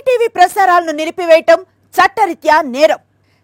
ETV ప్రసారాలను నిలిపివేయటం చట్టరీత్యా నేరం.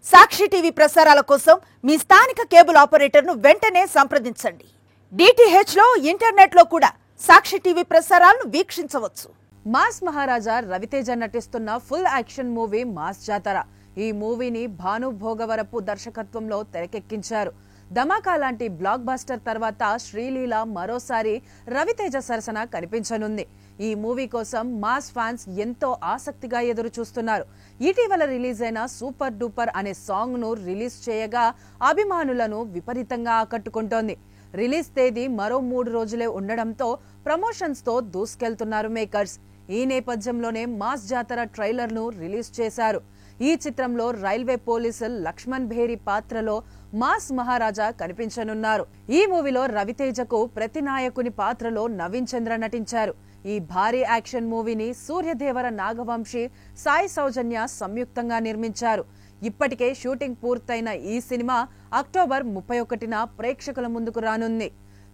సాక్షి టీవీ ప్రసారాల కోసం మీ స్థానిక కేబుల్ ఆపరేటర్ను వెంటనే సంప్రదించండి. DTH లో ఇంటర్నెట్ లో కూడా సాక్షి టీవీ ప్రసారాలను వీక్షించవచ్చు. మాస్ మహారాజా రవితేజ నటిస్తున్న ఫుల్ యాక్షన్ మూవీ మాస్ జాతర. ఈ మూవీని భాను భోగవరపు దర్శకత్వంలో తెరకెక్కించారు. ధమాకా లాంటి బ్లాక్ బస్టర్ తర్వాత శ్రీలీల మరోసారి రవితేజ సరసన కనిపించనుంది. ఈ మూవీ కోసం మాస్ ఫ్యాన్స్ ఎంతో ఆసక్తిగా ఎదురు చూస్తున్నారు. ఇటీవల రిలీజ్ అయిన సూపర్ డూపర్ అనే సాంగ్ ను రిలీజ్ చేయగా అభిమానులను విపరీతంగా ఆకట్టుకుంటోంది. రిలీజ్ తేదీ మరో 3 రోజులే ఉండడంతో ప్రమోషన్స్ తో దూసుకెళ్తున్నారు మేకర్స్. ఈ నేపథ్యంలోనే మాస్ జాతర ట్రైలర్ ను రిలీజ్ చేశారు. ఈ చిత్రంలో రైల్వే పోలీసు లక్ష్మణ్ భేరి పాత్రలో మాస్ మహారాజా కనిపించనున్నారు. ఈ మూవీలో రవితేజకు ప్రతినాయకుని పాత్రలో నవీన్ చంద్ర నటించారు. ఈ భారీ యాక్షన్ మూవీని సూర్యదేవర నాగవంశీ, సాయి సౌజన్య సంయుక్తంగా నిర్మించారు. ఇప్పటికే షూటింగ్ పూర్తయిన ఈ సినిమా అక్టోబర్ 31న ప్రేక్షకుల ముందుకు రానుంది.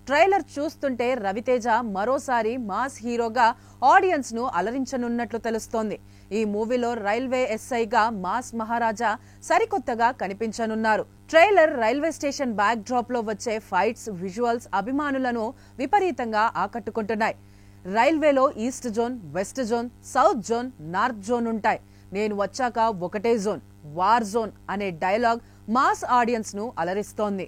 ట్రైలర్ చూస్తుంటే రవితేజ మరోసారి మాస్ హీరోగా ఆడియన్స్ ను అలరించనున్నట్లు తెలుస్తోంది. ఈ మూవీలో రైల్వే ఎస్ఐగా మాస్ మహారాజా సరికొత్తగా కనిపించనున్నారు. Trailer railway station back drop లో వచ్చే ఫైట్స్, విజువల్స్ అభిమానులను విపరీతంగా ఆకట్టుకుంటున్నాయి. రైల్వేలో east zone, west zone, south zone, north zone ఉంటాయి. నేను వచ్చాక ఒకటే జోన్, వార్ జోన్ అనే డైలాగ్ మాస్ ఆడియన్స్ ను అలరిస్తోంది.